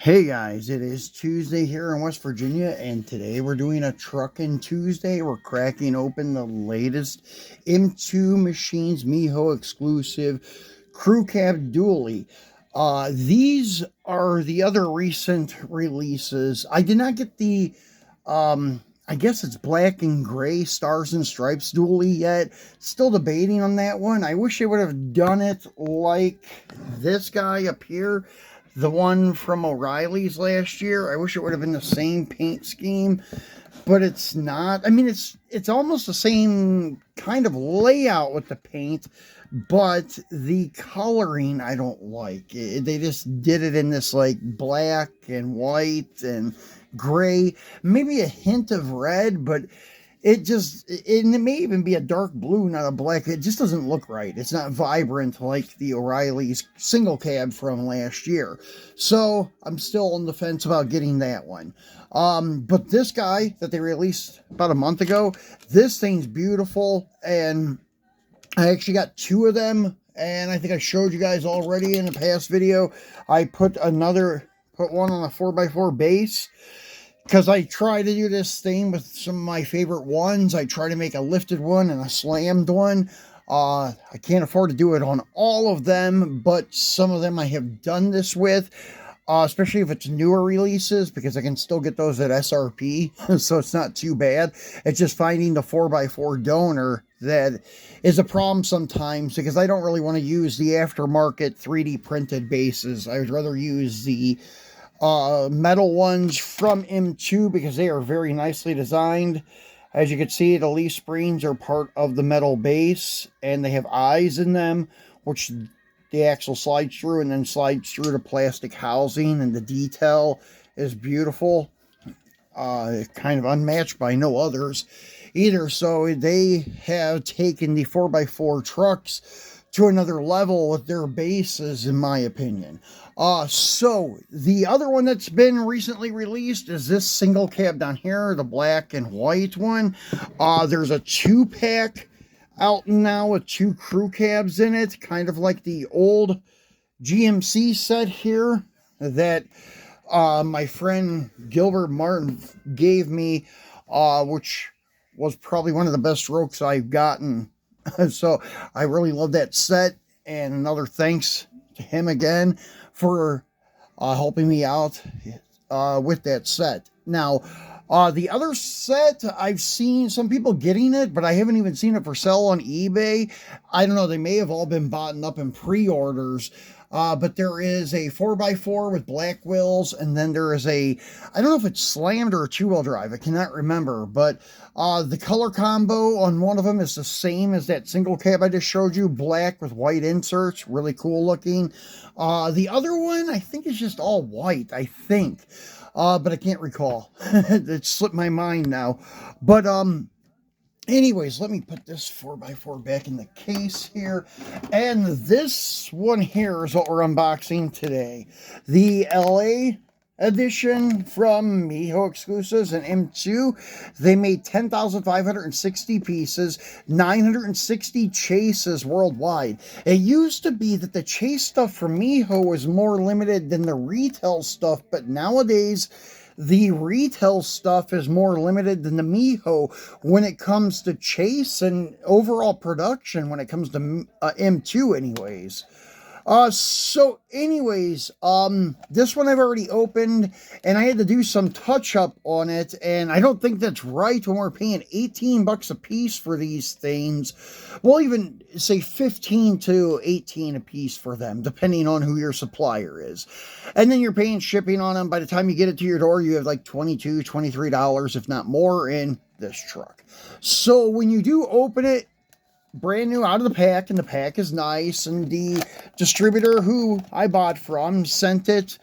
Hey guys, it is Tuesday here in West Virginia, and today we're doing a Truckin' Tuesday. We're cracking open the latest M2 Machines Miho exclusive crew cab dually. These are the other recent releases. I did not get the I guess it's black and gray stars and stripes dually yet. Still debating on that one. I wish they would have done it like this guy up here, the one from O'Reilly's last year. I wish it would have been the same paint scheme, but it's not. I mean, it's almost the same kind of layout with the paint, but the coloring I don't like. They just did it in this like black and white and gray, maybe a hint of red, but it may even be a dark blue, not a black. It just doesn't look right. It's not vibrant like the O'Reilly's single cab from last year. So I'm still on the fence about getting that one. But this guy that they released about a month ago, this thing's beautiful, and I actually got two of them, and I think I showed you guys already in a past video. I put one on a 4x4 base, because I try to do this thing with some of my favorite ones. I try to make a lifted one and a slammed one. I can't afford to do it on all of them, but some of them I have done this with, especially if it's newer releases, because I can still get those at SRP, so it's not too bad. It's just finding the 4x4 donor that is a problem sometimes, because I don't really want to use the aftermarket 3D printed bases. I would rather use the metal ones from M2 because they are very nicely designed. As you can see, the leaf springs are part of the metal base, and they have eyes in them, which the axle slides through and then slides through the plastic housing, and the detail is beautiful. Kind of unmatched by no others either. So they have taken the 4x4 trucks to another level with their bases, in my opinion. So the other one that's been recently released is this single cab down here, the black and white one. There's a 2-pack out now with 2 crew cabs in it, kind of like the old GMC set here that my friend Gilbert Martin gave me, which was probably one of the best strokes I've gotten. So I really love that set, and another thanks to him again for helping me out with that set. Now, the other set, I've seen some people getting it, but I haven't even seen it for sale on eBay. I don't know, they may have all been bought up in pre-orders. But there is a 4x4 with black wheels, and then there is I don't know if it's slammed or a 2-wheel drive, I cannot remember, but the color combo on one of them is the same as that single cab I just showed you, black with white inserts, really cool looking. The other one, I think, is just all white, I think, but I can't recall. It slipped my mind now, but anyways, let me put this 4x4 back in the case here. And this one here is what we're unboxing today. The LA edition from Miho Exclusives and M2. They made 10,560 pieces, 960 chases worldwide. It used to be that the chase stuff from Miho was more limited than the retail stuff, but nowadays the retail stuff is more limited than the Miho when it comes to chase and overall production, when it comes to M2 anyways. So anyways, this one I've already opened, and I had to do some touch up on it, and I don't think that's right when we're paying 18 bucks a piece for these things. We'll even say 15 to 18 a piece for them, depending on who your supplier is. And then you're paying shipping on them. By the time you get it to your door, you have like $22, $23, if not more, in this truck. So when you do open it, brand new out of the pack, and the pack is nice, and the distributor who I bought from sent it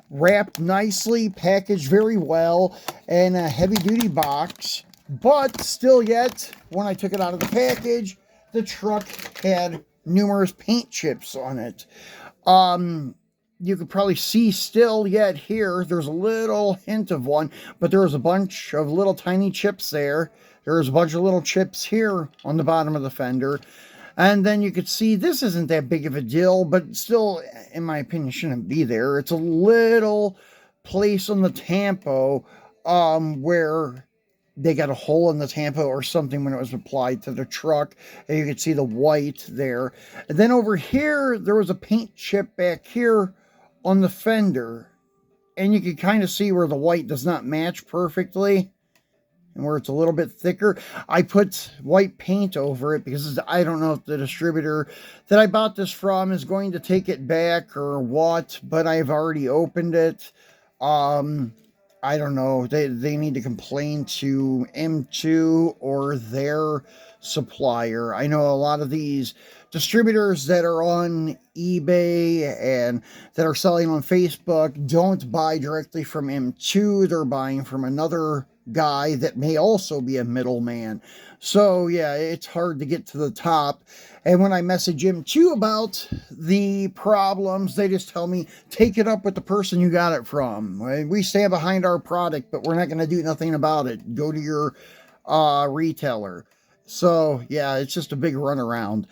wrapped nicely, packaged very well, in a heavy-duty box. But still yet, when I took it out of the package, the truck had numerous paint chips on it. You could probably see still yet here, there's a little hint of one, but there was a bunch of little tiny chips there. There's a bunch of little chips here on the bottom of the fender. And then you could see this isn't that big of a deal, but still, in my opinion, shouldn't be there. It's a little place on the tampo where they got a hole in the tampo or something when it was applied to the truck, and you could see the white there. And then over here, there was a paint chip back here on the fender, and you could kind of see where the white does not match perfectly and where it's a little bit thicker. I put white paint over it because I don't know if the distributor that I bought this from is going to take it back or what, but I've already opened it. I don't know. They need to complain to M2 or their supplier. I know a lot of these distributors that are on eBay and that are selling on Facebook don't buy directly from M2. They're buying from another guy that may also be a middleman. So yeah, it's hard to get to the top. And when I message M2 about the problems, they just tell me, take it up with the person you got it from. We stand behind our product, but we're not going to do nothing about it. Go to your retailer. So yeah, it's just a big runaround.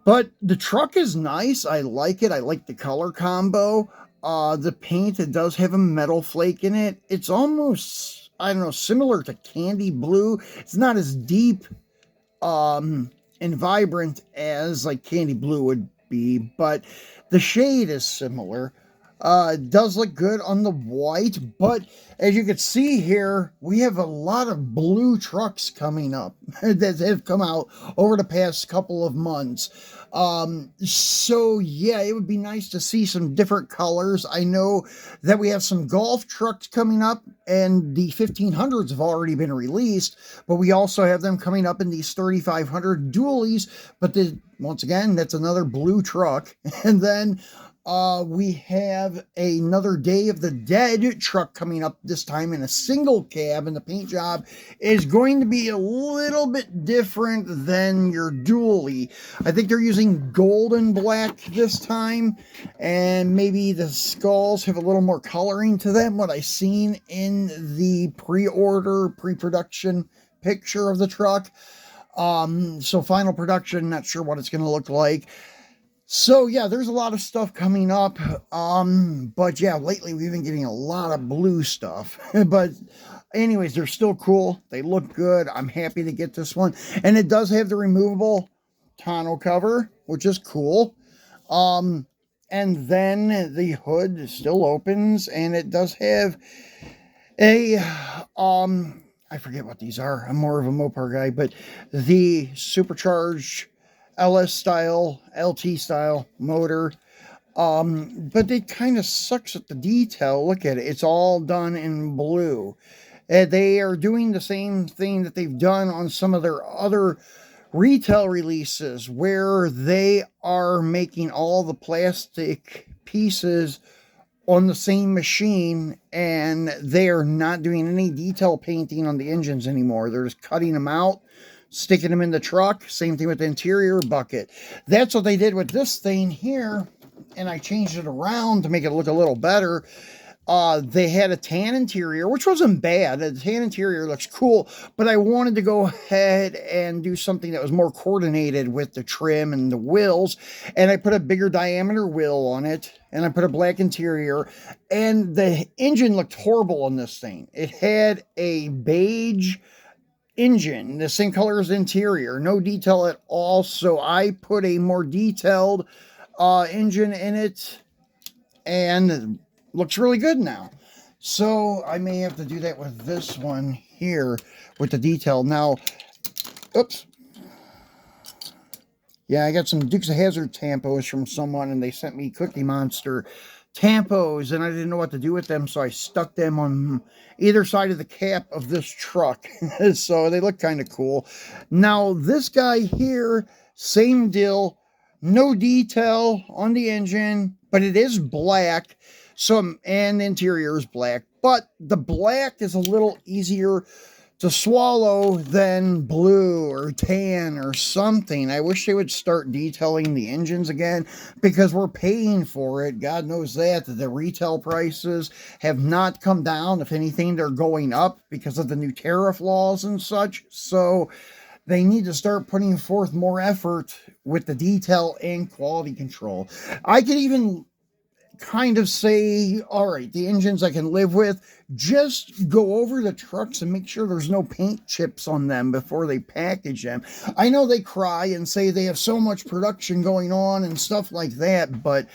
But the truck is nice. I like it. I like the color combo. The paint, it does have a metal flake in it. It's almost, I don't know, similar to candy blue. It's not as deep and vibrant as like candy blue would be, but the shade is similar. It does look good on the white, but as you can see here, we have a lot of blue trucks coming up that have come out over the past couple of months. So yeah, it would be nice to see some different colors. I know that we have some golf trucks coming up, and the 1500s have already been released, but we also have them coming up in these 3500 dualies, but once again, that's another blue truck. And then we have another Day of the Dead truck coming up, this time in a single cab, and the paint job is going to be a little bit different than your dually. I think they're using golden black this time, and maybe the skulls have a little more coloring to them, what I've seen in the pre-production picture of the truck. So final production, not sure what it's going to look like. So yeah, there's a lot of stuff coming up. But yeah, lately we've been getting a lot of blue stuff. But anyways, they're still cool. They look good. I'm happy to get this one. And it does have the removable tonneau cover, which is cool. And then the hood still opens, and it does have a I forget what these are. I'm more of a Mopar guy, but the supercharged LS style, LT style motor. But it kind of sucks at the detail. Look at it. It's all done in blue. They are doing the same thing that they've done on some of their other retail releases, where they are making all the plastic pieces on the same machine, and they are not doing any detail painting on the engines anymore. They're just cutting them out, sticking them in the truck. Same thing with the interior bucket. That's what they did with this thing here, and I changed it around to make it look a little better. They had a tan interior, which wasn't bad. The tan interior looks cool, but I wanted to go ahead and do something that was more coordinated with the trim and the wheels, and I put a bigger diameter wheel on it, and I put a black interior, and the engine looked horrible on this thing. It had a beige engine, the same color as the interior, no detail at all, so I put a more detailed engine in it, and looks really good now. So I may have to do that with this one here with the detail. Now, oops. Yeah, I got some Dukes of Hazzard tampos from someone, and they sent me Cookie Monster tampos, and I didn't know what to do with them, so I stuck them on either side of the cap of this truck. So they look kind of cool. Now, this guy here, same deal. No detail on the engine, but it is black. So, and the interior is black, but the black is a little easier to swallow than blue or tan or something. I wish they would start detailing the engines again, because we're paying for it. God knows that the retail prices have not come down. If anything, they're going up because of the new tariff laws and such. So they need to start putting forth more effort with the detail and quality control. I could even kind of say, all right, the engines I can live with, just go over the trucks and make sure there's no paint chips on them before they package them. I know they cry and say they have so much production going on and stuff like that, but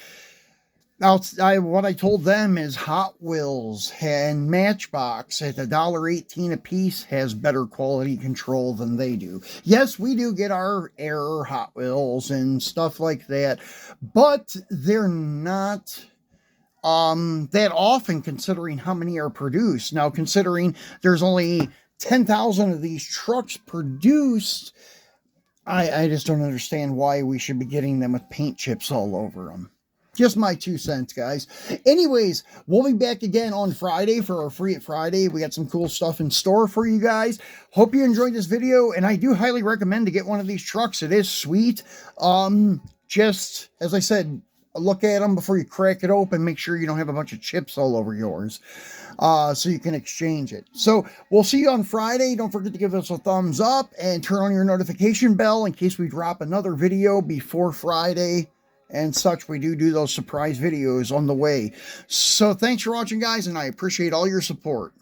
what I told them is Hot Wheels and Matchbox at $1.18 a piece has better quality control than they do. Yes, we do get our error Hot Wheels and stuff like that, but they're not that often considering how many are produced. Now, considering there's only 10,000 of these trucks produced, I just don't understand why we should be getting them with paint chips all over them. Just my 2 cents, guys. Anyways, we'll be back again on Friday for our Free It Friday. We got some cool stuff in store for you guys. Hope you enjoyed this video, and I do highly recommend to get one of these trucks. It is sweet. Just, as I said, look at them before you crack it open. Make sure you don't have a bunch of chips all over yours, so you can exchange it. So we'll see you on Friday. Don't forget to give us a thumbs up and turn on your notification bell in case we drop another video before Friday and such. We do those surprise videos on the way. So thanks for watching, guys, and I appreciate all your support.